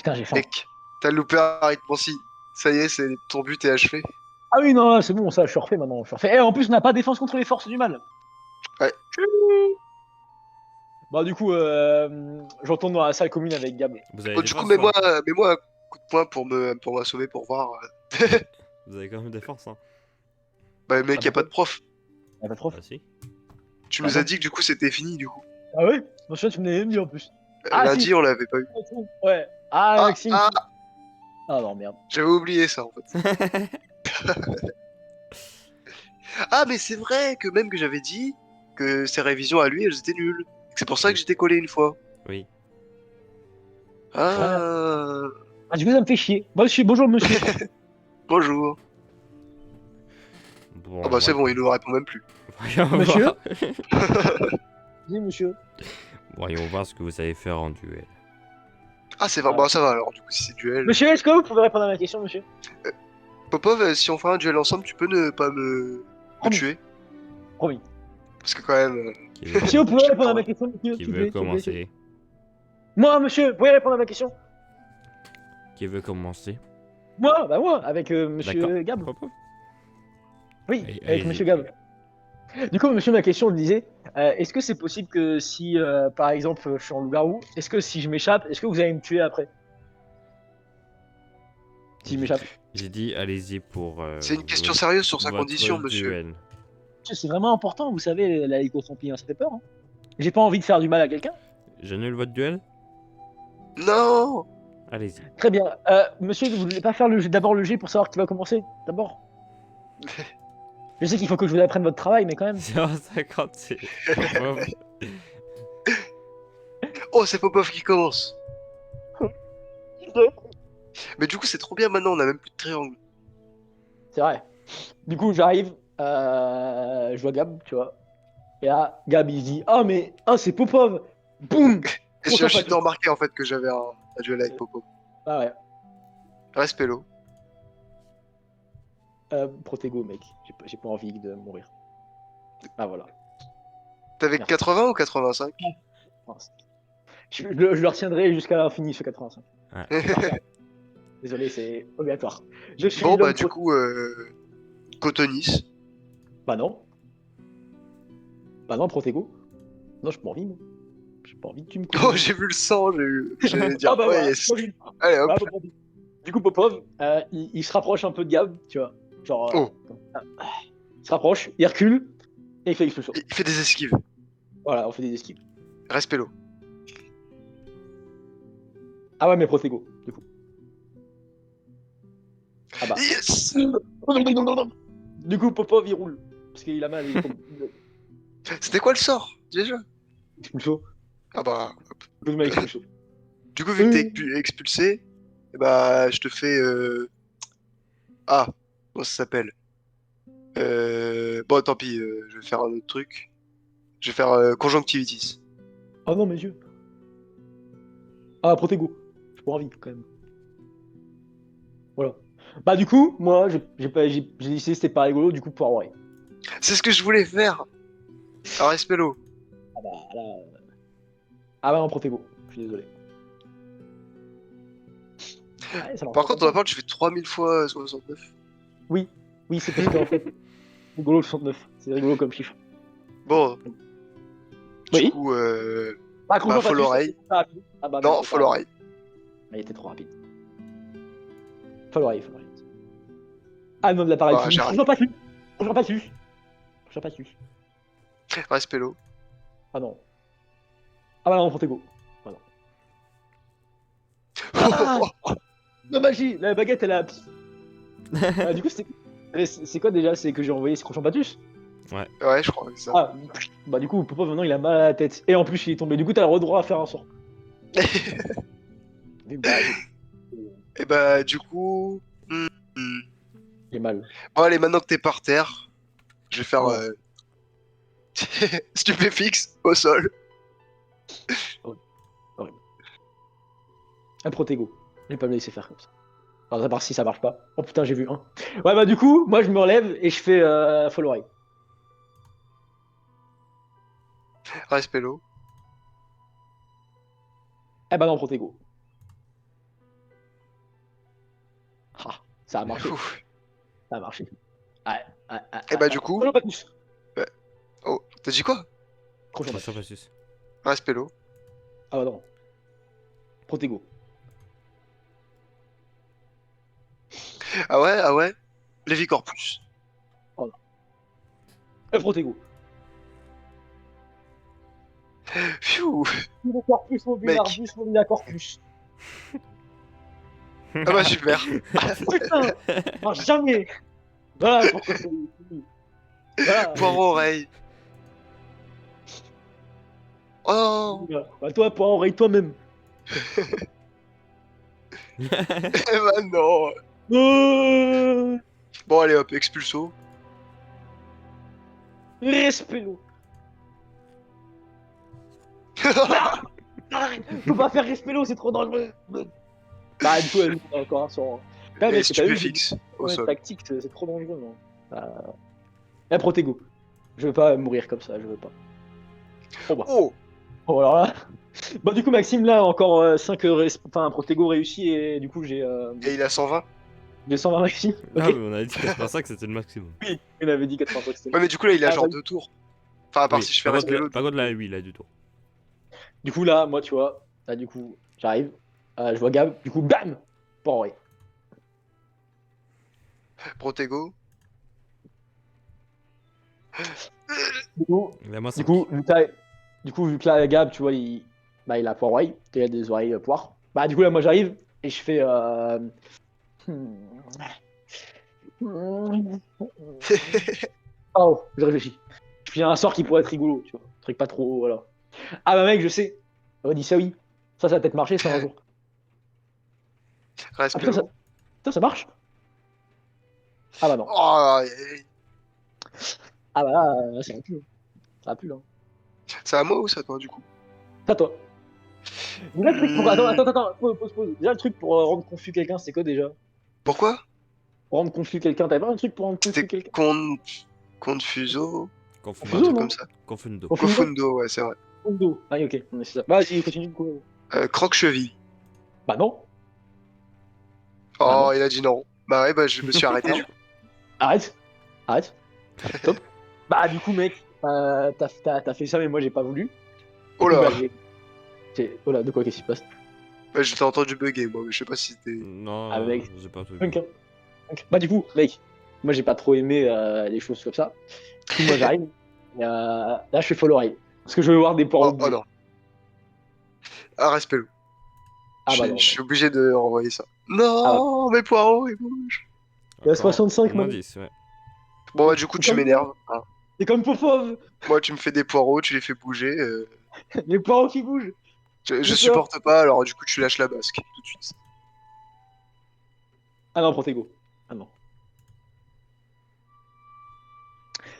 Putain, j'ai faim. Mec, t'as loupé un rythme aussi. Ça y est, ton but est achevé. Ah oui, non, c'est bon, ça, je suis refait maintenant. Je suis refait. Et en plus, on n'a pas défense contre les forces du mal. Ouais. Bah, du coup, je retourne dans la salle commune avec Gab. Vous avez Bon, du coup, défense, toi? mets-moi un coup de poing pour m'assommer, pour voir. Vous avez quand même défense, hein? Bah, Ah, mec, y a pas de pourquoi? prof. Y a pas de prof. Ah si. Tu Bah, nous as non. dit que du coup, c'était fini, du coup. Ah ouais? Non, tu me l'avais dit en plus. Ah, si. Lundi, on l'avait pas eu. Ouais. Ah, Ah, Maxime. ah, Ah non, merde. j'avais oublié ça, en fait. Ah, mais c'est vrai que même que j'avais dit que ses révisions à lui, elles étaient nulles. C'est pour ça que Oui. j'étais collé une fois. Oui. Ouais. Ah, Ah, du coup, ça me fait chier. Monsieur, bonjour, monsieur. bonjour. Bon, Ah bah c'est voyons, bon, il nous répond même plus. voyons Monsieur? voir. Oui, monsieur. Voyons voir ce que vous savez faire en duel. Ah, c'est vrai, Ah. bah ça va alors, du coup, si c'est duel. Monsieur, est-ce que vous pouvez répondre à ma question, monsieur? Popov, si on fait un duel ensemble, tu peux ne pas me Promis. tuer. Promis. Parce que quand même. Qui veut, Si vous pouvez répondre à Ah ma ouais. question, monsieur, qui s'il vous veut plaît, s'il vous plaît, s'il vous plaît. commencer? Moi, monsieur, vous pouvez répondre à ma question? Qui veut commencer? Moi, bah moi, avec D'accord. monsieur Gab. Hop, hop. Oui, Allez, avec allez-y. monsieur Gab. Du coup, monsieur, ma question disait, est-ce que c'est possible que si, par exemple, je suis en loup-garou, est-ce que si je m'échappe, est-ce que vous allez me tuer après? Si je m'échappe. J'ai dit allez-y pour C'est une question sérieuse sur sa votre condition, monsieur. duel. C'est vraiment important, vous savez, la lycotrompie, hein, ça fait peur. Hein. J'ai pas envie de faire du mal à quelqu'un. J'annule votre duel? Non. Allez-y. Très bien. Monsieur, vous voulez pas faire d'abord le G pour savoir qui va commencer? D'abord. Je sais qu'il faut que je vous apprenne votre travail, mais quand même. 0,50, c'est pas vrai. Oh, c'est Popov qui commence. Mais du coup, c'est trop bien maintenant, on a même plus de triangle. C'est vrai. Du coup, j'arrive, je vois Gab, tu vois. Et là, Gab, il se dit, ah, mais, ah, c'est Popov. Boum. Et Trop je sympa. viens de remarquer en fait que j'avais un duel avec Popov. Ah ouais. Respeclo. Protego, mec. J'ai pas envie de mourir. Ah, voilà. T'avais Merci. 80 ou 85? Mince. Je le retiendrai jusqu'à l'infini, ce 85. Désolé, c'est obligatoire. Je suis Bon, bah l'homme du coup, Cotonis. Bah non. Bah non, Protego. Non, j'ai pas envie, moi. J'ai pas envie que tu me Oh, connais. j'ai vu le sang, j'allais dire, Ah bah ouais, voilà. yes. Allez, hop. Voilà, Popov. Du coup, Popov, il se rapproche un peu de Gab, tu vois. Genre, Oh, il se rapproche, il recule, et il fait l'explosion. il fait des esquives. Voilà, on fait des esquives. Respeclo. Ah ouais, mais Protego, du coup. Ah bah. Yes. Du coup, Popov, il roule. Parce qu'il a mal, il tombe. C'était quoi le sort, déjà? Expulso. Ah bah, Good mal expulso. du coup, vu que t'es expulsé, eh bah, je te fais... Ah, comment ça s'appelle? Bon, tant pis, je vais faire un autre truc. Je vais faire conjonctivitis. Oh non, mes yeux. Ah, Protego. J'ai pas envie, quand même. Voilà. Bah, du coup, moi, j'ai décidé que c'était pas rigolo, du coup, poireau. C'est ce que je voulais faire. Ah, Respello. Ah bah, là. Ah bah, non, Protego. Je suis désolé. Ouais, ça marche Par pas contre, comme on ça. rappelle que je fais 3000 fois 69. Oui, oui, c'est parce qu'en fait, rigolo le 69. C'est rigolo comme chiffre. Bon, du Oui. coup, Bah, bah, conjoint faut pas l'oreille. rapide. Ah bah, merde, Non, c'est faut pas rapide. l'oreille. Ah, il était trop rapide. Faut l'oreille, faut l'oreille. Ah non, de l'appareil Bah, physique. j'ai Conjoint raté. pas dessus. Conjoint pas dessus. Conjoint pas dessus. Respello. Ah non. Ah bah non, Protego. Ah non. Ah, la magie. La baguette, elle a... Ah, du coup, c'est quoi déjà? C'est que j'ai envoyé ce conjoint patus. Ouais, je crois que c'est ça. Ah, bah du coup, Popov, maintenant, il a mal à la tête. Et en plus, il est tombé. Du coup, t'as le droit à faire un sort. Bah, Et bah, du coup... hmm. j'ai mal. Bon, allez, maintenant que t'es par terre, je vais faire Oh. stupéfixe au sol. Horrible. Un Protego. Je vais pas me laisser faire comme ça. Alors, à part si ça marche pas. Oh putain, j'ai vu un. Ouais, bah du coup, moi, je me relève et je fais full oreille. Respello. Eh bah non, Protego. Ça a marché. Ouf. Ça a marché. Ouais, ouais, ouais, Et bah, du coup. Chrono pas plus. Oh, t'as dit quoi? Prochain Prochain match. passus. Raspello. Ah bah non. Protego. Ah ouais, ah ouais. Lévi Corpus. Protego. Pfiou. Corpus, mobile, Mec. Arbus, mobile, Corpus. Ah bah, super. Putain, ça marche jamais. Voilà pourquoi c'est fini. Voilà. Poireau oreille. Oh. Bah toi, pour oreille toi-même. Eh bah non. Bon, allez hop, expulso. Respect. Arrête, faut pas faire respect c'est trop dangereux. Bah du coup, elle joue encore un sur. Ah, Et mec, t'as vu, stupéfixe au ouais, sol. tactique, c'est trop dangereux, non. Protego. Je veux pas mourir comme ça, je veux pas. Bon bah. Oh. Oh alors là. Bah du coup, Maxime, là, encore 5 Protego réussi et du coup, Et il a 120. j'ai 120 Maxime. Ok. Ah, mais on avait dit 85, c'était le maximum. Oui, il avait dit 85 c'était. Ouais, mais du coup, là, il a Ah, genre bah, 2 tours. Enfin, à part Oui, si je fais Raspello. pas contre la oui, là, du tout. Du coup, là, moi, tu vois, là, du coup, j'arrive, je vois Gab, du coup, bam! Bon, ouais. Protego. Du coup, Là, moi, du coup, vu que là, Gab, tu vois, il a poire oreille, il a des oreilles poire. Bah, du coup, là, moi, j'arrive et je fais. Oh, je réfléchis. Je fais un sort qui pourrait être rigolo, tu vois. Un truc pas trop, voilà. Ah, bah, mec, je sais. On dit ça, oui. Ça va peut-être marcher, ça, un jour. Ah, Raspello. ça marche? Ah, bah, non. Oh, Ah, bah, là, ça va plus. Ça va plus, là. c'est à moi ou c'est à toi, du coup? C'est à toi. Déjà, le truc pour. Attends, pause. Déjà, le truc pour rendre confus quelqu'un, c'est quoi déjà? Pourquoi? Pour rendre confus quelqu'un, t'avais pas un truc pour rendre confus C'était quelqu'un? Confuso. Enfin, un Confuso, truc non? comme ça. Confundo. Confundo? Ouais, c'est vrai. Confundo. Ah, ok, c'est ça. Vas-y, continue du coup. Croque-cheville. Bah non. Bah Oh, non. il a dit non. Bah ouais, bah je me suis arrêté Non. du coup. Arrête. Arrête. Stop. Bah, du coup, mec, t'as fait ça, mais moi, j'ai pas voulu. Du Oh coup, là, bah, oh là, de quoi qu'est-ce qui se passe? bah, je t'ai entendu bugger, moi, mais je sais pas si c'était. Non, Avec. j'ai pas tout Punk, vu. hein. Punk. Bah, du coup, mec, moi, j'ai pas trop aimé les choses comme ça. Du coup, moi, j'arrive. Et, là, je fais follow oreille. Parce que je veux voir des poireaux Oh, oh bouger. non. Ah, Raspello. Ah, bah Je non. suis obligé de renvoyer ça. Ah, bah. Non, mes poireaux, ils bougent. Il y a Encore 65, moins man. 10, ouais. Bon, bah, du coup, tu m'énerves. Hein. C'est comme Popov. Moi, tu me fais des poireaux, tu les fais bouger. Les poireaux qui bougent. Je J'ai peur. supporte pas, alors du coup, tu lâches la basque tout de suite. Ah non, Protego. Ah non.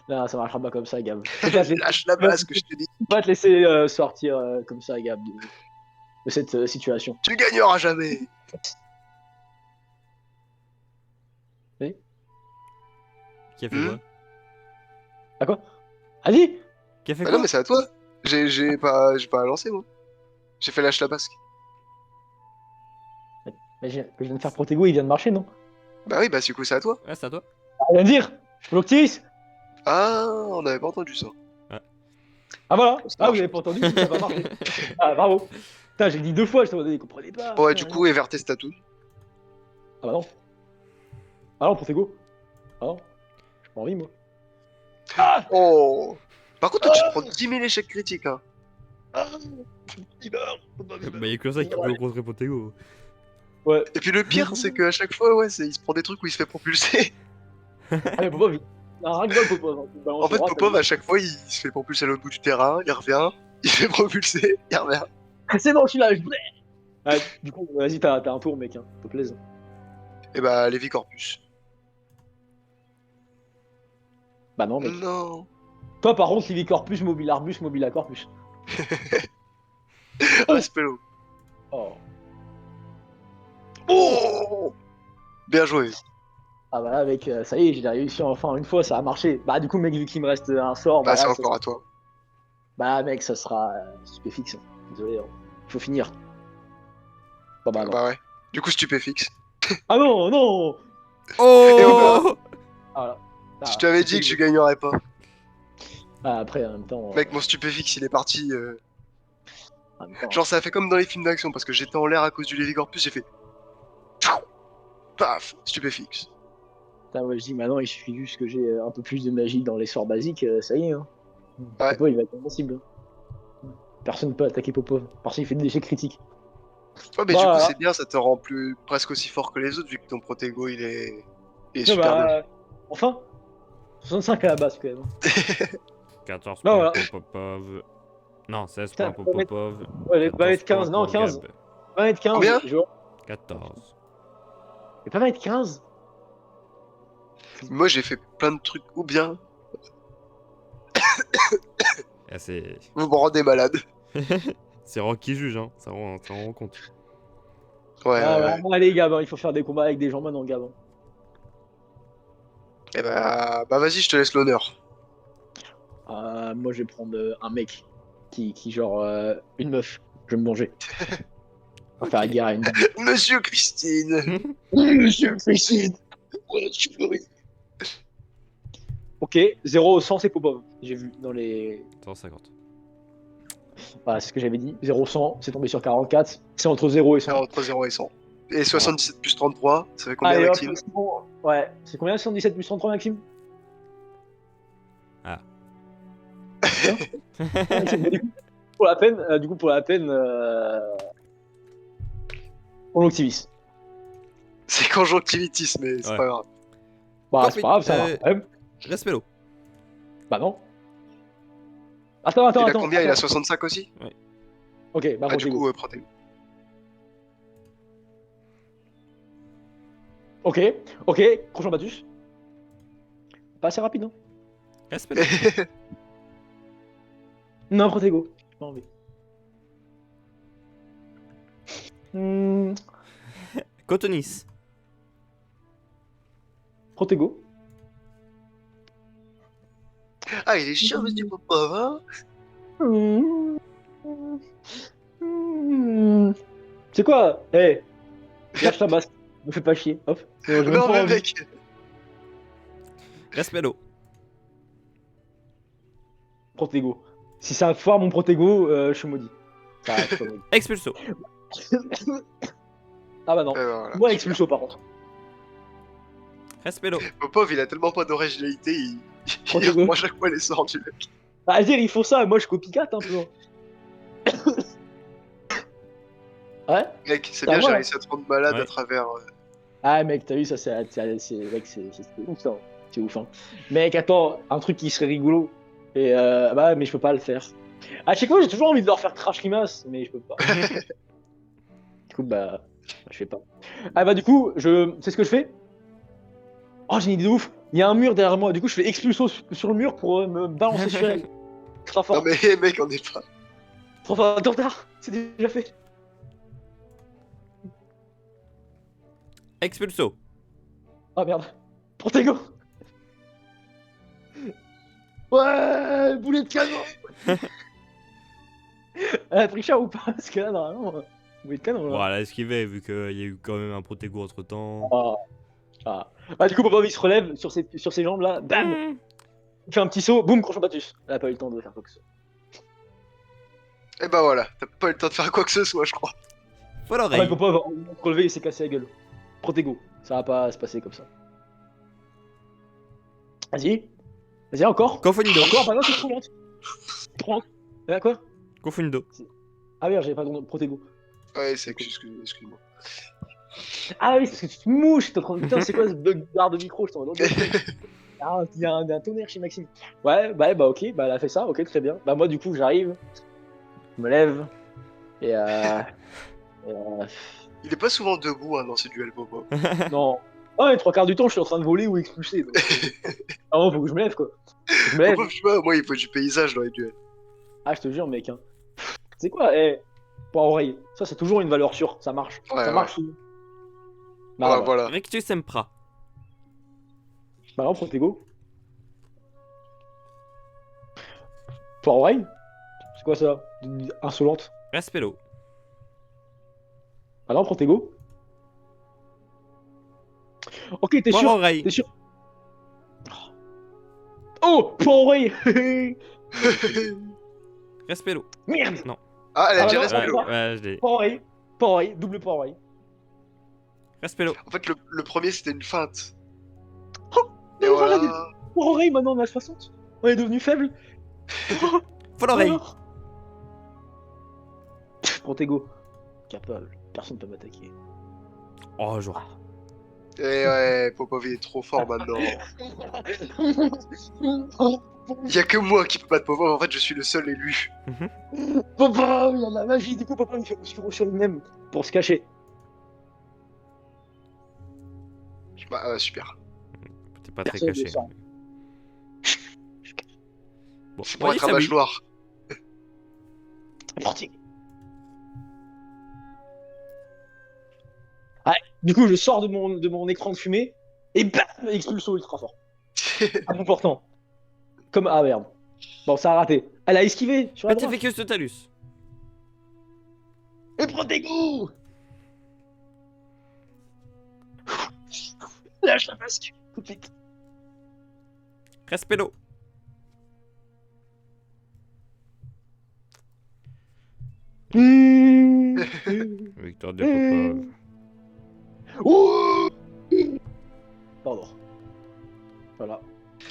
Non, ça marchera pas comme ça, Gab. Je vais pas te laisser, Lâche la basque, je te dis. pas te laisser sortir comme ça, Gab, de cette situation. Tu gagneras jamais. Qui a fait Hmm. quoi? Ah quoi? Vas-y. Qui a fait Bah quoi? non, mais c'est à toi. J'ai pas lancé, moi. J'ai fait lâche la basque. Mais je viens de faire Protego, il vient de marcher, non? Bah oui, bah du coup, c'est à toi. Ouais, c'est à toi. Ah, il vient de dire. Bloctis. Ah, on n'avait pas entendu ça. Ah voilà. Ça Ah, vous marche. avez pas entendu, ça va marcher. Ah, bravo. Putain, j'ai dit 2 fois, je te comprenais pas. Bon, ouais, putain, du coup, Evertes Statoun. Ah bah non. Ah non, Protego. Ah non. J'ai pas envie, moi. Ah. Oh. Par contre, toi, tu te prends 10 000 échecs critiques, hein. Ah. Il meurt. Bah, y'a que ça qui peut contrer Protego. Ouais. Et puis le pire, c'est qu'à chaque fois, ouais, il se prend des trucs où il se fait propulser. Ah, mais Popov, non, rien que dalle, Popov. Il balance En fait, droite, Popov, à chaque fois, il se fait propulser à l'autre bout du terrain, il revient, il se fait propulser, il revient. c'est bon, je suis là. Ah, du coup, vas-y, t'as un tour, mec. Hein. S'il te plaît. Et bah, Lévi Corpus. Bah non, mec. Non. Toi, par contre, Livi Corpus, Mobile Arbus, Mobile à Corpus. Raspello. Oh. Oh. Bien joué. Ah bah là, mec, ça y est, j'ai réussi enfin une fois, ça a marché. Bah du coup, mec, vu qu'il me reste un sort, Bah, bah c'est là, encore à toi. bah mec, ça sera stupéfixe. Désolé, hein. Faut finir. Bah non. Bah ouais. Du coup, stupéfixe. Ah non, non. Oh Voilà. Je t'avais dit que je gagnerais pas. Ah, après, en même temps. Mec, mon stupéfixe, il est parti. En même temps, Genre, ça a fait comme dans les films d'action, parce que j'étais en l'air à cause du Lévicorpus, j'ai fait. Paf, stupéfixe. putain, moi je dis maintenant, il suffit juste que j'ai un peu plus de magie dans les sorts basiques, ça y est. Hein. Ouais. Popov, il va être invincible. Personne ne peut attaquer Popov. Parce qu'il fait des déchets critiques. Ouais, mais du coup, Bah, c'est bien, ça te rend plus presque aussi fort que les autres, vu que ton Protego, il est non, super bien. bah, enfin, 65 à la base quand même. 14 Non, points voilà. pour Popov. Non, 16 Putain, points pour faut mettre- Popov. Ouais, va 14 mettre 15, points non, pour 15. Gab. Va mettre 15. Combien Je vois. 14. Mais pas mettre 15. Moi, j'ai fait plein de trucs ou bien, Ah, c'est. vous me rendez malade. C'est Rock qui juge, hein. Ça rend compte. Ouais, Ah, ouais, bah, ouais. bon, allez, Gab, hein, il faut faire des combats avec des gens maintenant, Gab. Hein. Eh bah vas-y, je te laisse l'honneur. Moi, je vais prendre un mec qui genre, une meuf. Je vais me venger. On va faire la guerre à une dame. Monsieur Christine. Monsieur Christine. Ouais, je suis furieux. Ok, 0 au 100, c'est Popov. J'ai vu dans les. 150. Voilà, c'est ce que j'avais dit. 0 100, c'est tombé sur 44. C'est entre 0 et 100. Entre 0 et 100. Et 77 plus 33, ça fait combien, Allez hop, Maxime? c'est bon. Ouais, c'est combien 77 plus 33, Maxime? Ah. Hein Maxime, du coup, pour la peine, Conjonctivis. C'est conjonctivitis, mais c'est Ouais. pas grave. Bah, c'est pas grave, ça va quand même. Respelo. Bah, non. Attends. Il a combien? Il a 65 aussi? Ok, bah, Ah, du Protego. coup, Protego. Ok, prochain Batus. Pas assez rapide, non? Respelo. Non, Protego. J'ai pas envie. Cotonis. Protego. Ah, il est chiant, monsieur Popov, hein? C'est quoi? Eh, lâche ta basse. Me fais pas chier. Hop. J'ai même Non, pas mais envie. mec, Respelo. Protego. Si ça foire mon Protego, je suis maudit. Ça reste pas maudit. Expulso. Ah bah non. voilà. Moi, super. expulso par contre. Respelo. Popov, il a tellement pas d'originalité, il Protego. reprend à chaque fois les sorts du mec. Bah, à dire, ils font ça, moi je copycat un peu. Ouais? Mec, c'est à bien, moi, j'ai là. réussi à te rendre malade Ouais. à travers. Ah, mec, t'as vu, ça, c'est mec, c'est ouf, ça. C'est ouf, hein. Mec, attends, un truc qui serait rigolo. Et bah, mais je peux pas le faire. À chaque fois, j'ai toujours envie de leur faire crash limace, mais je peux pas. Du coup, bah, je fais pas. Ah, bah, du coup, c'est ce que je fais. Oh, j'ai une idée de ouf. Il y a un mur derrière moi, du coup, je fais expulso sur le mur pour me balancer sur elle. Trop fort. Non, mais mec, on est pas. Trop fort. Attends, tard. C'est déjà fait. Expulso. Ah merde. Protego. Ouais, boulet de canon. Elle a pris cher ou pas? Parce que là, normalement, boulet de canon, là. Bon, elle a esquivé vu qu'il y a eu quand même un Protego entre temps. Ah. Ah. Ah, du coup, Popov, il se relève sur ses jambes, là. Bam. Il fait un petit saut. Boum, crochet Batus. Elle a pas eu le temps de faire quoi que ce soit. Et bah voilà, t'as pas eu le temps de faire quoi que ce soit, je crois. Faut Ah, bah, l'oreille. Popov, on se relever, il s'est cassé la gueule. Protego. Ça va pas se passer comme ça. Vas-y. Vas-y, encore. Confundo. Encore, par exemple, c'est trop lent. Trop lent. Quoi? Confundo. Ah merde, j'avais pas de Protego. Ouais, c'est excuse-moi. Ah oui, c'est parce que tu te mouches. T'es en train de. Putain, c'est quoi ce bug barre de micro? Je t'en demande. Ah, il y a un tonnerre chez Maxime. Ouais, bah ok, bah elle a fait ça, ok, très bien. Bah moi, du coup, j'arrive, je me lève, et Il est pas souvent debout hein, dans ces duels, Popov. non. Ah, les trois quarts du temps, je suis en train de voler ou expulser. Donc... ah non, faut que je me lève, quoi. Je me lève. Popov, je sais pas, moi, il faut du paysage dans les duels. Ah, je te jure, mec. Hein. C'est quoi, pour oreille. Ça, c'est toujours une valeur sûre, ça marche. Ouais, ça marche souvent. Bah, Ouais, ouais. voilà. Rectus Empra. Bah non, Protego. Pour oreille. C'est quoi ça? Insolente. Respelo. Ah non, Protego. Ok, t'es Poire sûr? oreille. T'es sûr? Oh, pour oreille. Respect-l'eau. Merde. Non. Ah, elle a Ah bah dit non, Ouais, respect-l'eau. ouais, je l'ai. Pour oreille. Pour oreille. Double pour oreille. Respect-l'eau. En fait, le premier, c'était une feinte. Oh, Et mais voilà, voilà. pour oreille, maintenant on a 60. On est devenu faible. Oh, Faut l'oreille. alors. Protego. Capable. Personne peut m'attaquer. Oh, genre. Et ouais, Popov il est trop fort maintenant. Il y a que moi qui peux battre Popov, en fait, je suis le seul élu. Papa, il y a de la magie. Du coup, papa, il fait sur lui-même pour se cacher. Bah, super. T'es pas très Personne ne le caché. sent. Bon, C'est on pour va être dire un ça, mage oui. noir. Parti. Ouais, du coup, je sors de mon écran de fumée et bam, expulso ultra fort. À bout portant. Comme ah merde. Bon, ça a raté. Elle a esquivé sur la Mais t'as droite. fait que ce talus. Et Protego. Lâche la masque tout de suite. Respect-l'eau. Victoire de Popov. Ouh. Pardon. Voilà.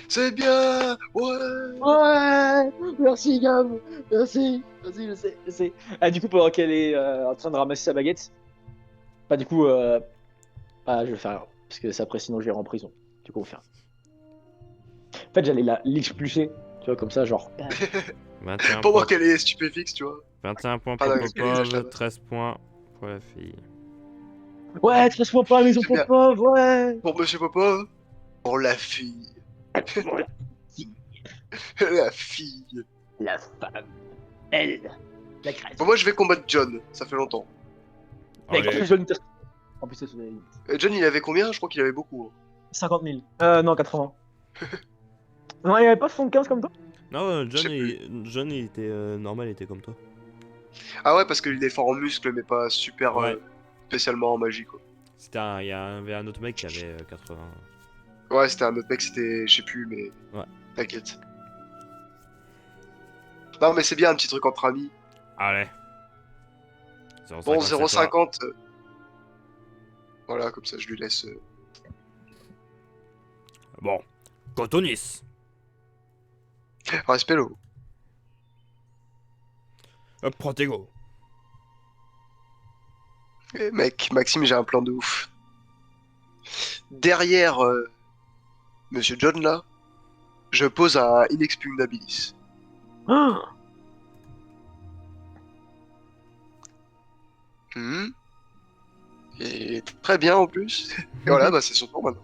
C'est bien. Ouais. Ouais, merci Gab, merci, vas-y, je sais. Ah, du coup, pendant qu'elle est en train de ramasser sa baguette, bah du coup, ah, je vais faire rien, parce que c'est après sinon je vais en prison. Du coup, on va faire. En fait, j'allais l'expulser, tu vois, comme ça, genre. 21 Pendant points. qu'elle est stupéfixe, tu vois. 21 points Pas pour dans qu'elle les Popov, achète. 13 points pour la fille. Ouais, 13 fois pas à la maison C'est bien. Popov, ouais. Pour Monsieur Popov, pour la fille. Voilà, La fille. la femme, elle, la créature. Bon, moi, je vais combattre John. Ça fait longtemps. Mec, Allez. je ne te- En plus, ça se fait John, il avait combien? Je crois qu'il avait beaucoup. Hein. 50 000. Non, 80. Non, il y avait pas 75 comme toi? Non, Je sais John, il était normal, il était comme toi. Ah ouais, parce qu'il est fort en muscles, mais pas super Ouais. spécialement en magie, quoi. Il y avait un autre mec qui avait 80. Ouais, c'était un autre mec, c'était. Je sais plus, mais. Ouais. T'inquiète. Non, mais c'est bien un petit truc entre amis. Allez. Bon, 0,50, c'est toi. 0,50. Voilà, comme ça, je lui laisse. Bon. Cotonis. Respect l'eau. Protego. Eh, mec, Maxime, j'ai un plan de ouf. Derrière Monsieur John, là, je pose un Inexpugnabilis. Ah, Mhm. Et très bien en plus. Et voilà, bah c'est son tour maintenant.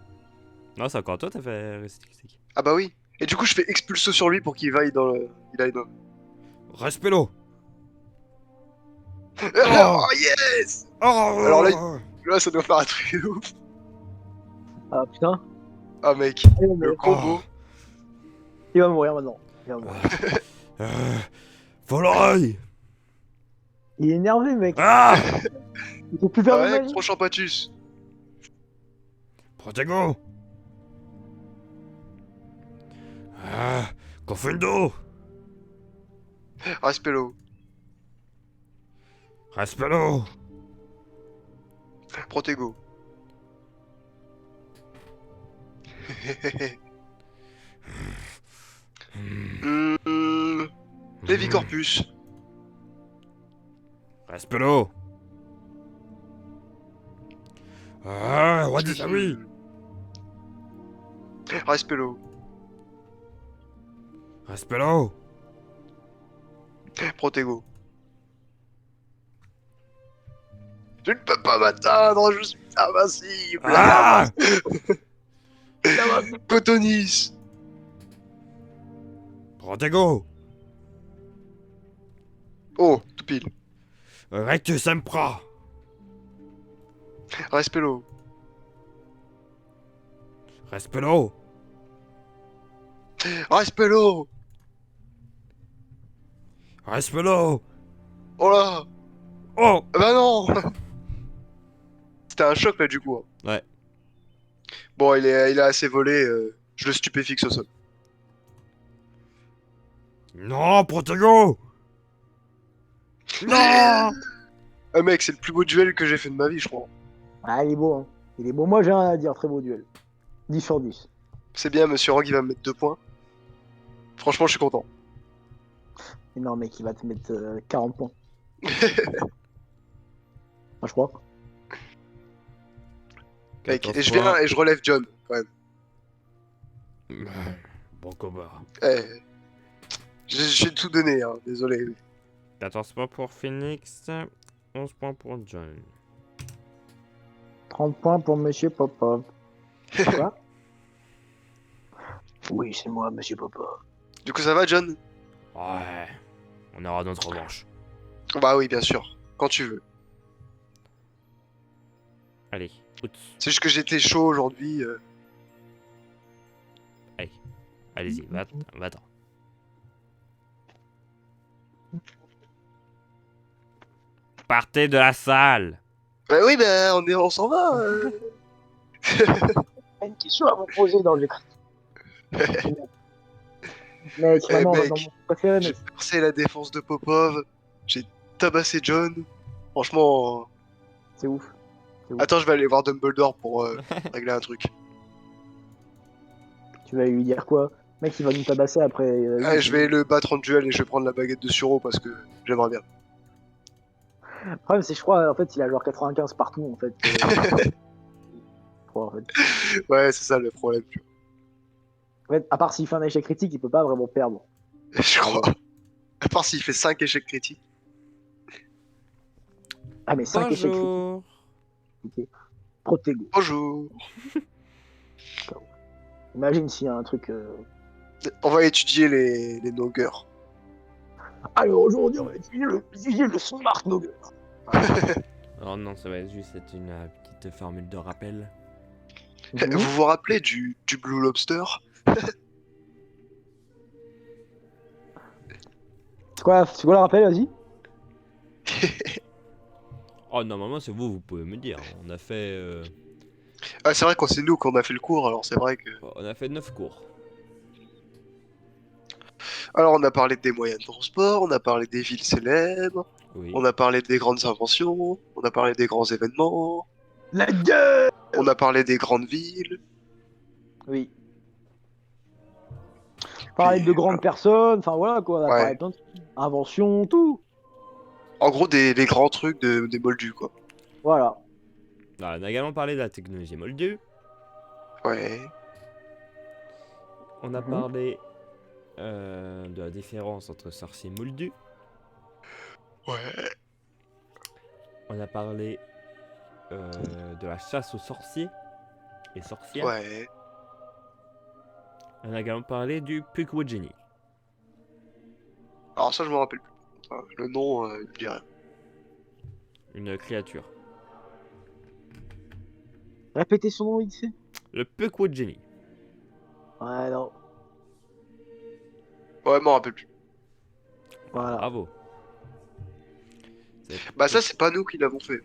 Non, c'est encore toi, t'as fait Rustic. Ah bah oui. Et du coup, je fais expulso sur lui pour qu'il aille dans le. Il aille dans. Respect-l'eau. Oh yes. Oh Alors là, ça doit faire un truc de ouf. ah putain. Ah mec, Il va le mourir. combo. Il va mourir maintenant. Il va mourir. Faut l'oreille. Il est énervé, mec. Ah. Il faut plus faire de Ouais, magie. trop champatus. Protego. Confundo. Respect-l'eau. Respect-l'eau. Protego. Levicorpus. Respect-l'eau. Roi des amis. Respect-l'eau. Respect-l'eau. Protego. Je ne peux pas m'atteindre, je suis invincible. Ah. Cotonis. Protego. Oh, tout pile. Rectus Empra. Respect-l'eau. Respect-l'eau. Respect-l'eau. Respect-l'eau. Oh là. Oh. Bah non. C'était un choc là du coup. Hein. Ouais. Bon, il a assez volé, je le stupéfixe au sol. Non, Protego. Non. Ah mec, c'est le plus beau duel que j'ai fait de ma vie, je crois. Ah, il est beau, hein. Il est beau. Moi, j'ai rien à dire. Très beau duel. 10 sur 10. C'est bien, monsieur Rogue, il va me mettre 2 points. Franchement, je suis content. Et non, mec, il va te mettre 40 points. Enfin, je crois. Mec, 14 et je viens points. et je relève John, quand même. Bon combat. Eh, j'ai tout donné, hein, désolé. 14 points pour Phoenix. 11 points pour John. 30 points pour Monsieur Popov. Quoi? Oui, c'est moi, Monsieur Popov. Du coup, ça va, John? Ouais. On aura notre revanche. Bah oui, bien sûr. Quand tu veux. Allez, out. C'est juste que j'étais chaud aujourd'hui. Allez-y, va-t'en. Partez de la salle. Bah oui, bah on s'en va. Une question à vous poser dans le Mec, Eh, vraiment, mec, dans mon préféré, j'ai mec. percé la défense de Popov. J'ai tabassé John. Franchement. C'est ouf. Attends, je vais aller voir Dumbledore pour régler un truc. Tu vas lui dire quoi? Mec, il va nous tabasser après. Ah, je vais le battre en duel et je vais prendre la baguette de Suro parce que j'aimerais bien. Le problème, c'est que je crois, en fait, il a genre 95 partout, en fait. Je crois, en fait. Ouais, c'est ça le problème. En fait, à part s'il fait un échec critique, il peut pas vraiment perdre. Je crois. À part s'il fait 5 échecs critiques. Ah, mais 5 échecs Bonjour. critiques. Protego. Bonjour. Imagine s'il y a un truc. On va étudier les nogueurs. Alors aujourd'hui, on va étudier le smart nogger. Oh non, ça va être juste une petite formule de rappel. Vous vous rappelez du Blue Lobster? C'est quoi le rappel, vas-y? Oh, normalement, c'est vous pouvez me dire. On a fait, Ah, c'est vrai qu'on c'est nous qu'on a fait le cours, alors c'est vrai que... on a fait 9 cours. Alors on a parlé des moyens de transport, on a parlé des villes célèbres, Oui. on a parlé des grandes inventions, on a parlé des grands événements, La gueule. on a parlé des grandes villes. Oui. Parler de grandes personnes, enfin voilà quoi, on a Ouais. parlé de plein de trucs. Invention, tout. En gros, les grands trucs des moldus, quoi. Voilà. Alors, on a également parlé de la technologie moldue. Ouais. On a parlé de la différence entre sorcier et moldu. Ouais. On a parlé de la chasse aux sorciers et sorcières. Ouais. On a également parlé du Pukwudjini. Alors ça, je me rappelle plus. Enfin, le nom, il me dit rien. Une créature. Répétez son nom vite fait. Le Pukwudjini. Ouais, non. Ouais, je m'en rappelle plus. Voilà. Bravo. Bah ça, c'est pas nous qui l'avons fait.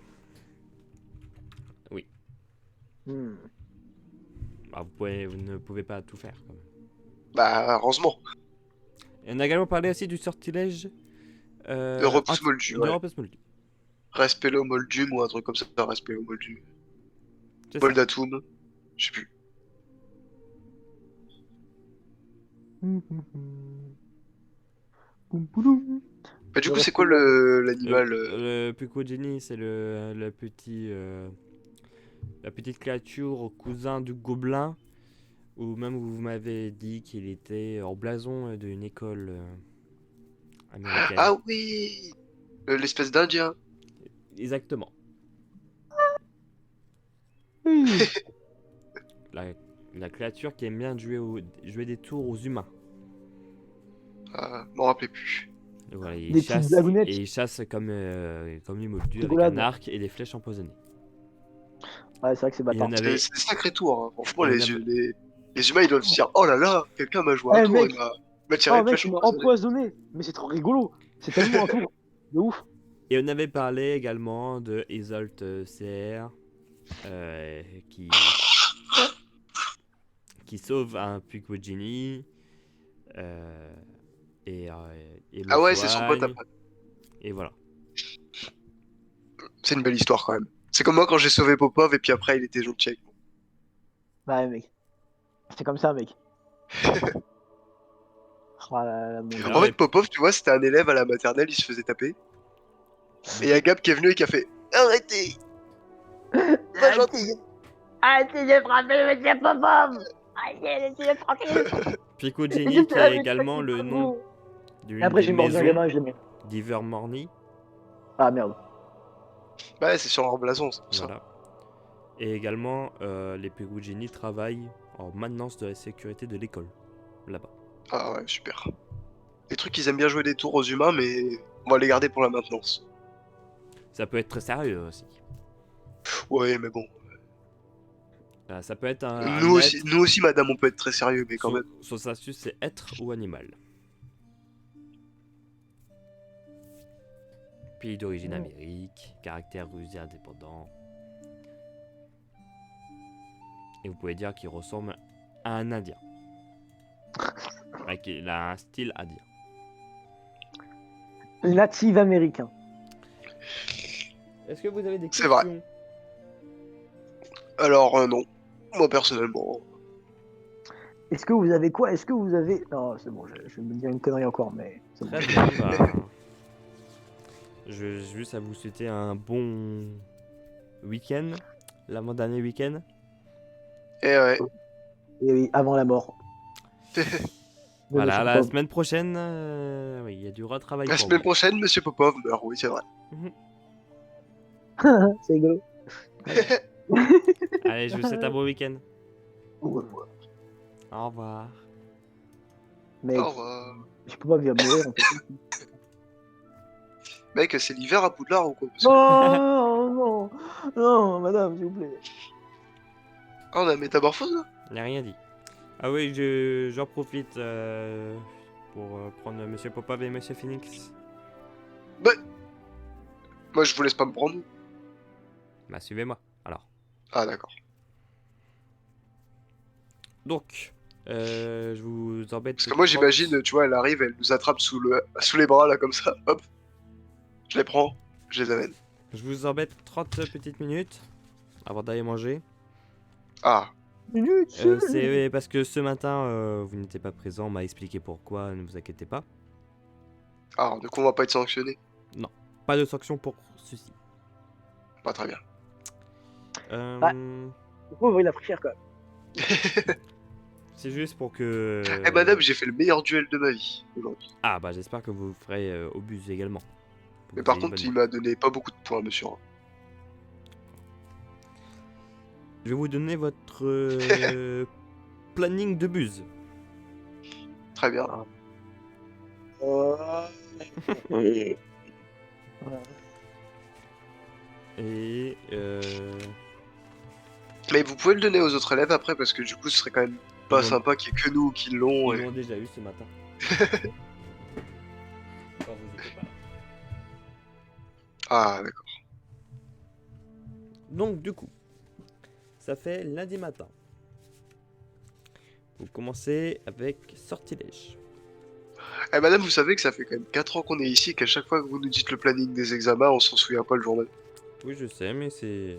Hmm. Bah, vous ne pouvez pas tout faire. Quand même. Bah, heureusement. Et on a également parlé aussi du sortilège. De repousse moldu, De ouais. repousse moldu. Respello Moldum ou un truc comme ça. Respello Moldum. C'est ça. Moldatum. Je sais plus. Bah, du coup, c'est quoi l'animal Le Pukwudjini, c'est le petit... la petite créature au cousin du gobelin. Ou même vous m'avez dit qu'il était en blason d'une école américaine. Ah oui, l'espèce d'Indien. Exactement. La créature qui aime bien jouer des tours aux humains. M'en rappelais plus. Et voilà, Des petites blagounettes. il chasse comme les moldus avec Rigolade. un arc et des flèches empoisonnées. Ouais, c'est vrai que c'est Il y bâtard. en avait... C'est des sacrés tours. Hein. Franchement, Il y en les humains, ils doivent se dire, oh là là, quelqu'un m'a joué un Eh, tour mec. et m'a tiré Oh une mec, flèche il m'a empoisonnée. empoisonné. Mais c'est trop rigolo. C'est tellement un tour de ouf. Et on avait parlé également de Isolt CR qui... qui sauve un Puccojini et le Ah ouais, c'est son pote soigne, après. et voilà. C'est une belle histoire quand même. C'est comme moi quand j'ai sauvé Popov et puis après il était gentil avec moi. Ouais, mec. C'est comme ça, mec. Oh là là, mon dieu. Alors, En fait, Popov, tu vois, c'était un élève à la maternelle, il se faisait taper. Et il y a Gab qui est venu et qui a fait arrêtez, pas gentil. Arrêtez de frapper monsieur Popov. Arrêtez, laissez-le tranquille. Puccojini qui est également le nom Et d'une après, des j'ai mordu un maisons gamin et je l'ai mis. d'Ivermorny. Ah merde. Ouais, c'est sur leur blason, c'est pour ça. Voilà. Et également, les Puccojini travaillent en maintenance de la sécurité de l'école, là-bas. Ah ouais, super. Les trucs, ils aiment bien jouer des tours aux humains, mais on va les garder pour la maintenance. Ça peut être très sérieux aussi. Ouais, mais bon. Ça peut être un être. Nous aussi, madame, on peut être très sérieux, mais quand même. Son astuce, c'est être ou animal. Pays d'origine Amérique, caractère rusé indépendant. Et vous pouvez dire qu'il ressemble à un Indien. Il a un style indien. Native américain. Est-ce que vous avez des C'est questions? vrai. Alors, non. Moi, personnellement. Est-ce que vous avez quoi? Est-ce que vous avez... Non, c'est bon, je vais me dire une connerie encore, mais... c'est bon. Très bien, bah... Je vais juste à vous souhaiter un bon week-end, l'avant-dernier week-end. Et ouais. Et oui, avant la mort. De Voilà, monsieur la Popov. semaine prochaine, oui, il y a du retravail La pour semaine vous. prochaine, monsieur Popov meurt, oui, c'est vrai. C'est rigolo. Allez, je vous souhaite un bon week-end. Au revoir. Au revoir. Mec, Au revoir. je peux pas vivre mourir en fait. Mec, c'est l'hiver à Poudlard ou quoi? Parce que- Non, non, non, madame, s'il vous plaît. Ah, on a métamorphose là? Il n'a rien dit. Ah oui, j'en profite pour prendre Monsieur Popov et Monsieur Phoenix. Moi, je vous laisse pas me prendre. Bah, suivez-moi, alors. Ah, d'accord. Donc, je vous embête. Parce que moi, 30. j'imagine, tu vois, elle arrive, elle nous attrape sous les bras là, comme ça. Hop. Je les prends, je les amène. Je vous embête 30 petites minutes avant d'aller manger. Ah, C'est parce que ce matin, vous n'étiez pas présent, on m'a expliqué pourquoi, ne vous inquiétez pas. alors, du coup, on va pas être sanctionné. Pas de sanction pour ceci. Pas très bien. Du coup, il a pris cher quand même. C'est juste pour que... Eh, madame, j'ai fait le meilleur duel de ma vie aujourd'hui. Ah bah j'espère que vous ferez au bus également. Pour Mais que par vous ayez contre, une il bonne m'a donné pas beaucoup de points, monsieur. note. Je vais vous donner votre planning de bus. Très bien. Et Mais vous pouvez le donner aux autres élèves après, parce que du coup, ce serait quand même pas Ils l'ont- sympa qu'il y ait que nous qui l'ont. ils Et... l'ont déjà eu ce matin. Quand vous étiez pas là. Ah, d'accord. Donc du coup, ça fait lundi matin. Vous commencez avec sortilège. Eh, madame, vous savez que ça fait quand même 4 ans qu'on est ici et qu'à chaque fois que vous nous dites le planning des examens, on s'en souvient pas le journal. Oui, je sais, mais c'est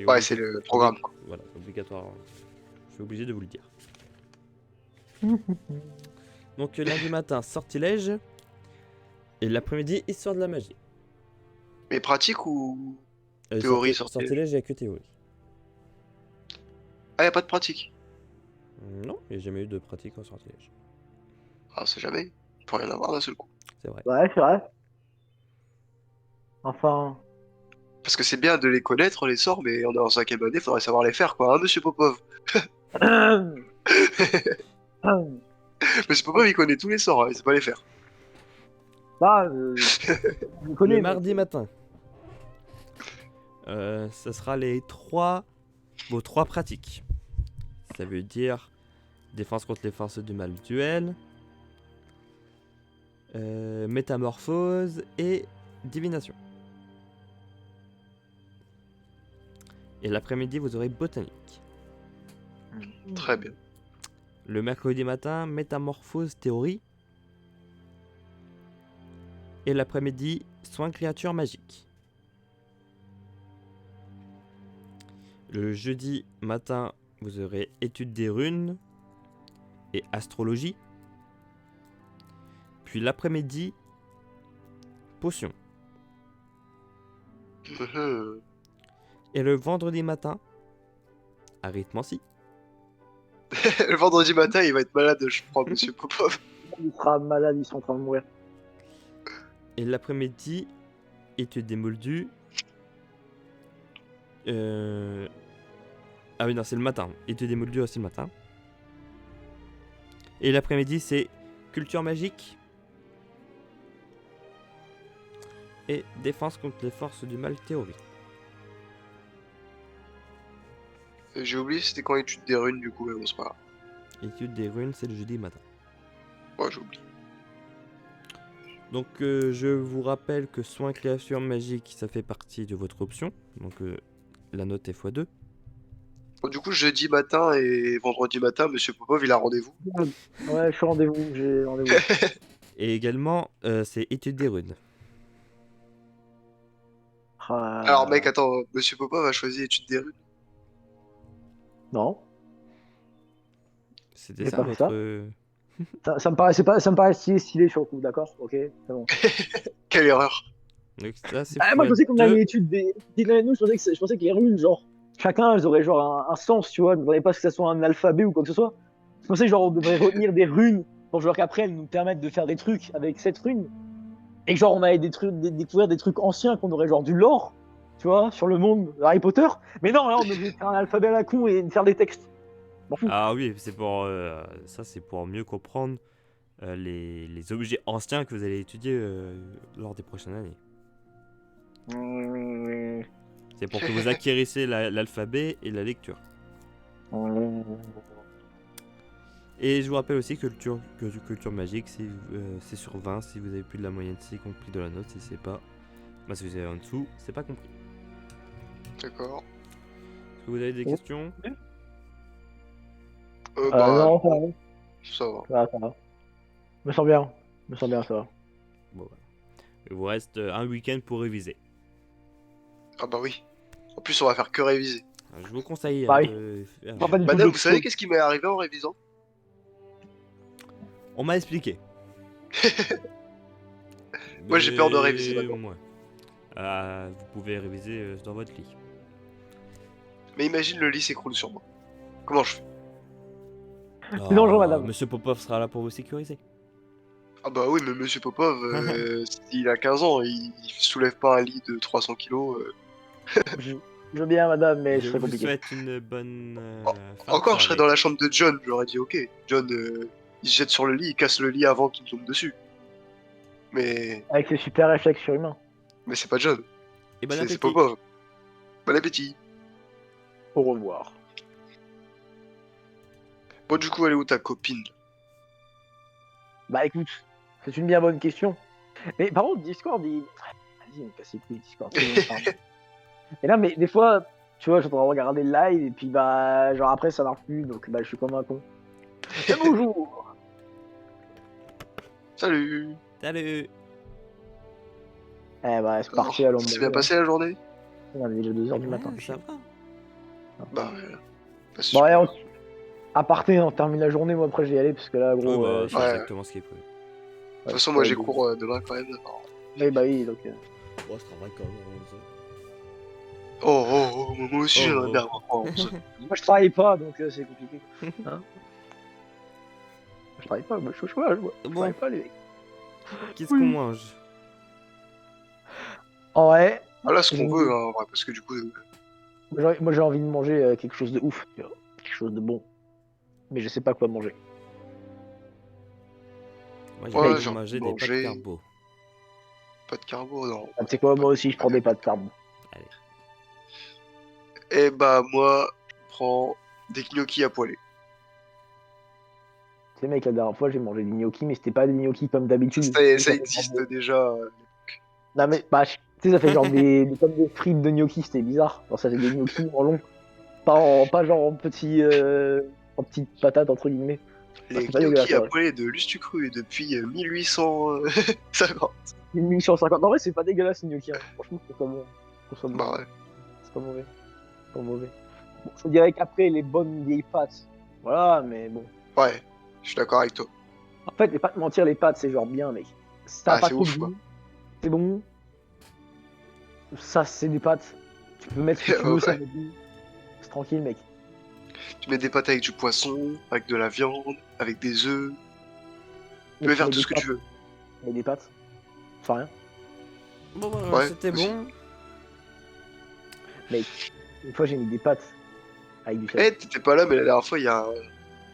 Ouais, c'est le programme, quoi. Voilà, obligatoire. Je suis obligé de vous le dire. Donc lundi matin, sortilège. Et l'après-midi, histoire de la magie. Mais pratique ou. Théorie, sortilège. Sortilège, il n'y a que théorie. Ah, y a pas de pratique. Non, il n'y a jamais eu de pratique en sortilège. Ah, c'est jamais. Il peut rien avoir d'un seul coup. C'est vrai. Ouais, c'est vrai. Enfin. Parce que c'est bien de les connaître, les sorts, mais on est en 5ème année, faudrait savoir les faire, quoi, hein, monsieur Popov. Monsieur Popov, il connaît tous les sorts, hein, il sait pas les faire. Bah, je connais. Le mardi matin. Ça sera vos trois pratiques. Ça veut dire défense contre les forces du mal duel, métamorphose et divination. Et l'après-midi, vous aurez botanique. Très bien. Le mercredi matin, métamorphose théorie. Et l'après-midi, soins créatures magiques. Le jeudi matin, vous aurez étude des runes et astrologie. Puis l'après-midi, potion. Et le vendredi matin, arithmancie. Le vendredi matin, il va être malade, je crois, monsieur Popov. Il sera malade, ils sont en train de mourir. Et l'après-midi, étude des moldus. Ah oui, non, c'est le matin. Étude des moldus, c'est le matin. Et l'après-midi, c'est culture magique. Et défense contre les forces du mal théorie. J'ai oublié, c'était quand étude des runes, du coup, mais bon, c'est pas grave. Étude des runes, c'est le jeudi matin. Ouais, j'ai oublié. Donc je vous rappelle que soins création magique, ça fait partie de votre option. Donc la note est x2. Bon, du coup, jeudi matin et vendredi matin, monsieur Popov, il a rendez-vous. Ouais, je suis rendez-vous, j'ai rendez-vous. Et également, c'est étude des runes. Alors, mec, attends, monsieur Popov a choisi étude des runes. Non, C'était J'ai ça pas fait ça. votre... ça me paraissait pas, ça me paraissait stylé sur le coup, d'accord? Ok, c'est bon. Quelle erreur. Donc ça, c'est Moi je pensais qu'on avait x2. l'étude des nous, je pensais que les runes, genre, chacun, elles auraient genre un sens, tu vois. Je ne voudrais pas que ça soit un alphabet ou quoi que ce soit. Je pensais genre on devrait retenir des runes pour genre qu'après elles nous permettent de faire des trucs avec cette rune. Et que genre on allait découvrir des trucs anciens qu'on aurait genre du lore, tu vois, sur le monde de Harry Potter. Mais non, là on devait faire un alphabet à la con et faire des textes. M'en fous. Ah oui, c'est pour... ça, c'est pour mieux comprendre les objets anciens que vous allez étudier lors des prochaines années. C'est pour que vous acquérissiez l'alphabet et la lecture. Et je vous rappelle aussi que culture magique, c'est sur 20 si vous avez plus de la moyenne, c'est compris de la note. Si c'est pas, si vous avez en dessous, c'est pas compris. D'accord. Est-ce que vous avez des questions? Non, ça va. Ça va. Ça va. Je me sens bien. Ça va. Bon, voilà. Il vous reste un week-end pour réviser. Ah bah oui. En plus, on va faire que réviser. Je vous conseille Bah oui. de faire... Pas du tout Madame, de vous savez choses. qu'est-ce qui m'est arrivé en révisant? On m'a expliqué. Moi, j'ai peur de réviser Mais, maintenant. ouais. Vous pouvez réviser dans votre lit. Mais imagine, le lit s'écroule sur moi. Comment je fais? C'est dangereux, madame. Monsieur Popov sera là pour vous sécuriser. Ah bah oui, mais monsieur Popov, il a 15 ans, il soulève pas un lit de 300 kilos. Je veux bien, madame, mais ce Je serait vous compliqué. souhaite une bonne fin de Encore, je serais soirée. dans la chambre de John, j'aurais dit ok. John, il se jette sur le lit, il casse le lit avant qu'il me tombe dessus. Mais Avec ses super réflexes surhumains. c'est pas John, Et bon c'est appétit. Popov. Bon appétit. Au revoir. Bon, du coup, elle est où ta copine? Bah écoute, c'est une bien bonne question. Mais par contre, Discord, Vas-y, me casse les couilles, Discord. c'est bon, pardon. Et là, mais des fois, tu vois, je suis en train de regarder le live, et puis bah, genre après, ça marche plus, donc bah, je suis comme un con. Et bonjour. Salut. Salut. Eh bah, c'est parti à l'ombre. C'est bien passé la journée? On est déjà 2h du matin. Ouais, ça va. Bah, c'est Bon, allez, super. aparté, on termine la journée, moi après je vais y aller, parce que là, gros. Ouais, bah, c'est ouais. exactement ce qui est prévu. De toute façon, moi j'ai cours demain quand même. Alors. Oui, bah oui, donc. Ouais, je travaille quand même. Oh, moi aussi Oh, j'aimerais oh. bien avoir 11. Moi je travaille pas, donc c'est compliqué. Hein je travaille pas, moi je suis au chômage, moi. Je Bon. travaille pas, les mecs. Qu'est-ce qu'on mange? En vrai, Ah là, ce qu'on veut, hein, en vrai, parce que du coup. moi j'ai envie de manger quelque chose de ouf, tu vois. Quelque chose de bon. Mais je sais pas quoi manger. Moi, Ouais, j'ai j'ai manger envie de des pâtes manger. carbo. Pas de carbo, non. Ah, tu sais quoi, moi aussi je prends des pâtes carbo. Et bah, moi, je prends des gnocchis à poêler. Tu sais, mec, la dernière fois j'ai mangé des gnocchis, mais c'était pas des gnocchis comme d'habitude. Ça, Tu sais, ça fait existe genre déjà. Non, mais bah, tu sais, ça fait genre comme des frites de gnocchis, c'était bizarre. Genre, ça fait des gnocchis en long. Pas genre en petites patates, entre guillemets. Les c'est pas dégueulasse, gnocchis à ouais. poulet de Lustucru depuis 1850. 1850. En vrai, c'est pas dégueulasse, les gnocchis. Hein. Franchement, c'est pas bon. C'est pas bon. Bah ouais. C'est pas mauvais. C'est pas mauvais. Bon, je dirais qu'après, les bonnes vieilles pâtes. Voilà, mais bon. Ouais, je suis d'accord avec toi. En fait, les pâtes mentir, les pâtes, c'est genre bien, mec. Ça a Ah, pas c'est trop de ouf, quoi. goût. C'est bon. Ça, c'est des pâtes. Tu peux mettre ce que tu veux, ça Ouais. met goût. C'est tranquille, mec. Tu mets des pâtes avec du poisson, avec de la viande, avec des œufs. Tu peux Mais tu faire mets tout des ce que pâtes. tu veux. Mais des pâtes. Enfin rien. Bon, bah, Ouais, c'était aussi. bon. Mec, une fois, j'ai mis des pâtes avec du sel. Eh, t'étais pas là, mais la dernière fois, il y a un...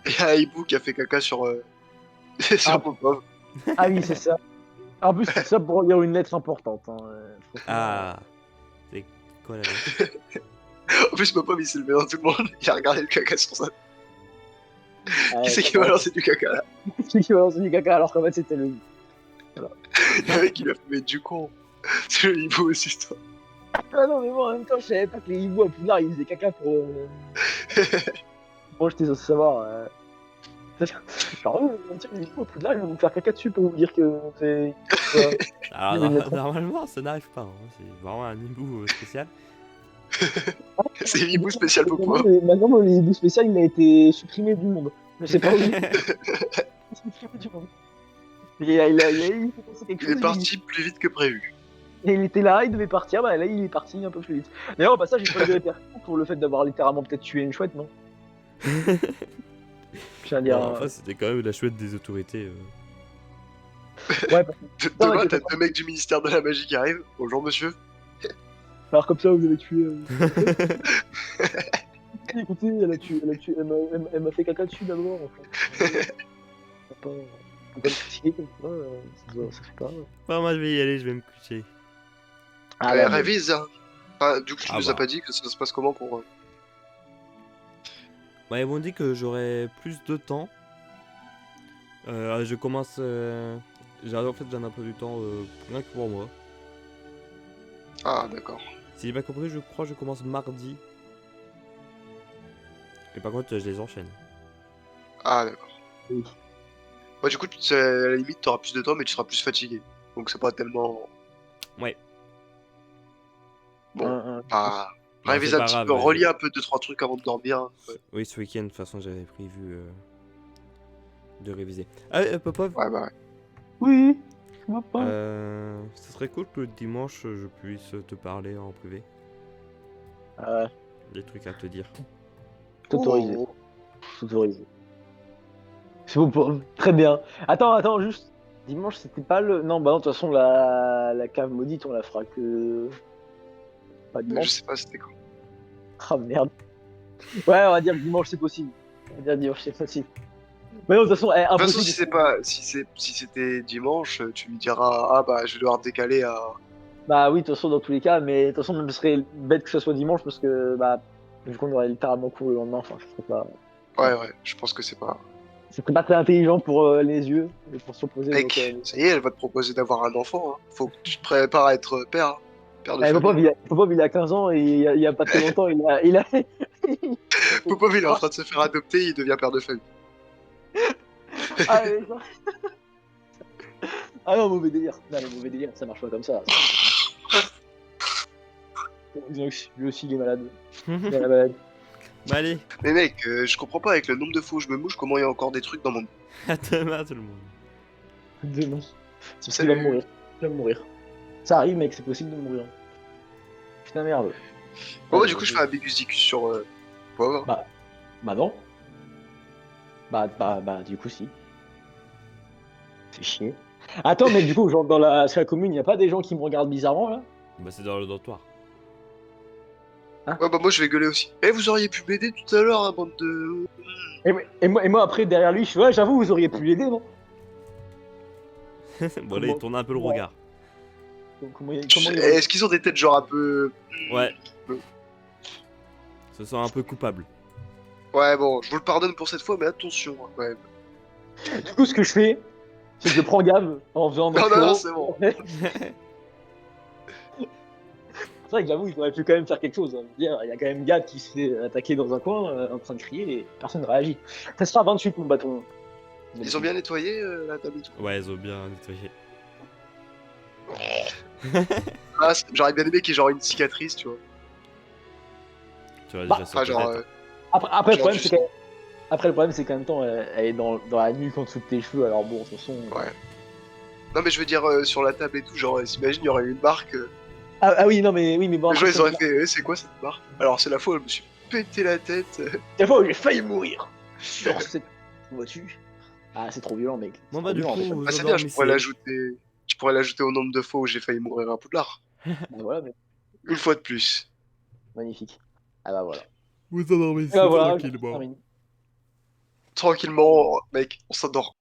il y a un hibou qui a fait caca sur, Ah, sur Popov. ah oui, c'est ça. En plus, c'est ça pour lire une lettre importante. Hein. Franchement, Ah, c'est quoi la lettre? En plus, Popov, il s'est levé dans tout le monde. Il a regardé le caca sur ça. Qui c'est ça qui va va. lancer du caca là? Celui qui va lancer du caca alors qu'en fait, c'était le. Le mec, il a fait mais du con. C'est le hibou aussi, toi. Ah non, mais moi, en même temps, je savais pas que les hiboux à Poudlard, ils faisaient caca pour. Moi, j'étais censé savoir. Genre, les hiboux à Poudlard, ils vont nous faire caca dessus pour vous dire que c'est. Alors, Oui, une lettre. normalement, ça n'arrive pas. Hein. C'est vraiment un hibou spécial. C'est l'hibou spécial Popov. Maintenant, les hiboux spéciaux, il a été supprimé du monde. Je sais pas où. Il a été supprimé du monde. Il a eu quelque Il chose. est parti plus vite que prévu. Et il était là, il devait partir, bah là il est parti un peu plus vite. D'ailleurs au passage j'ai pas eu de répercussions pour le fait d'avoir littéralement peut-être tué une chouette, non? Je tiens à dire. Bon, enfin, c'était quand même la chouette des autorités. Ouais, parce que- Demain, ouais, t'as deux mecs du ministère de la magie qui arrivent. Bonjour, monsieur. alors comme ça vous avez tué. Écoutez, elle m'a fait caca dessus d'abord. En fait. Faut pas me critiquer comme ça fait pas. Bon, moi, je vais y aller, je vais me coucher. Ah, là, Révise, hein. Enfin, du coup, tu Ah nous as bah. pas dit que ça se passe comment pour. Ouais, ils m'ont dit que j'aurais plus de temps. Je commence. En fait, j'en ai un peu du temps rien que pour moi. Ah, d'accord. Si j'ai bien compris, je crois que je commence mardi. Et par contre, je les enchaîne. Ah, d'accord. Oui. Ouais, du coup, à la limite, t'auras plus de temps, mais tu seras plus fatigué. Donc, c'est pas tellement. Ouais. Bon, bah. Non, Révise c'est un pas petit grave, peu, relis un peu 2-3 trucs avant de dormir. Ouais, Oui, ce week-end, de toute façon, j'avais prévu de réviser. Ah, Popov, ouais, bah ouais. Oui, je vois pas. ce serait cool que le dimanche, je puisse te parler en privé. Des trucs à te dire. T'autoriser. Oh. Autorisé. C'est bon pour... Très bien. Attends, juste. Dimanche, c'était pas le. Non, bah non, de toute façon, la cave maudite, on la fera que. Pas Je dimanche. sais pas c'était quand. Ah merde. Ouais, on va dire que dimanche, c'est possible. On va dire dimanche, c'est possible. Mais non, de toute façon, De toute impossible. façon, si c'est pas. Si c'était dimanche, tu lui diras ah bah je vais devoir décaler à. Bah oui, de toute façon, dans tous les cas, mais de toute façon, même ce serait bête que ce soit dimanche parce que, bah, vu qu'on aurait littéralement cours le lendemain, enfin, Ouais, je pense que c'est pas. ce serait pas très intelligent pour les yeux et pour s'opposer. Mec, Donc, ça y est, elle va te proposer d'avoir un enfant. Hein. Faut que tu te prépares à être père. Hein. Père de famille. Popov, il a 15 ans et il y a pas très longtemps, il a... Popov, il est en train de se faire adopter, il devient père de famille. Ah, mais non. Ah non, mauvais délire. Non, mais mauvais délire, ça marche pas comme ça. Lui aussi, il est malade. Il est malade. Bah, allez, Mais mec, je comprends pas avec le nombre de fois où je me mouche comment il y a encore des trucs dans mon. à demain, tout le monde. Demain. C'est parce qu'il Salut. va mourir. Il va mourir. Ça arrive, mec, c'est possible de mourir. Putain, merde. Bon, bah, du coup, je fais un Bigus Dicus sur. Pauvre. Bah non. Du coup, si. C'est chier. Attends, mais du coup, genre, sur la commune, y a pas des gens qui me regardent bizarrement, là? Bah, c'est dans le dortoir. Ouais, bah, moi, je vais gueuler aussi. Eh, vous auriez pu m'aider tout à l'heure, hein, bande de. Et moi, après, derrière lui, je suis ouais, j'avoue, vous auriez pu l'aider, non? Bon, là, il tourne un peu le regard. Comment il Est-ce qu'ils ont des têtes genre un peu. Ouais. Se sent un peu coupable. Ouais, bon, je vous le pardonne pour cette fois, mais attention, hein, quand même. Du coup, ce que je fais, c'est que je prends Gab en faisant Non, c'est bon. C'est vrai que j'avoue, il aurait pu quand même faire quelque chose. Hein. Il y a quand même Gab qui se fait attaquer dans un coin en train de crier et personne ne réagit. Ça sera 28 mon bâton. Ils ont bien nettoyé la table et tout. Ouais, ils ont bien nettoyé. Ah, j'aurais bien aimé qu'il y ait genre une cicatrice, tu vois. Tu vois, Bah, déjà, ça Enfin, genre. peut être. Après, le Genre problème, c'est juste- après, le problème, c'est qu'en même temps, elle est dans la nuque en dessous de tes cheveux, alors bon, de toute façon. Ouais. Non, mais je veux dire, sur la table et tout, genre, s'imagine, il y aurait eu une marque. Ah oui, non, mais bon, Les gens, après, ils auraient fait, c'est quoi cette marque? Alors, c'est la fois où je me suis pété la tête. la fois où j'ai failli mourir sur cette voiture. Ah, c'est trop violent, mec. C'est Bon, trop bah, du violent, coup, en fait. vous Ah, c'est bien, endormissez. je pourrais l'ajouter au nombre de fois où j'ai failli mourir à Poudlard. Bah voilà, mais Une fois de plus. magnifique. Ah bah voilà. Vous Et bah endormissez voilà, ok, tranquillement. terminé. Tranquillement, mec, on s'endort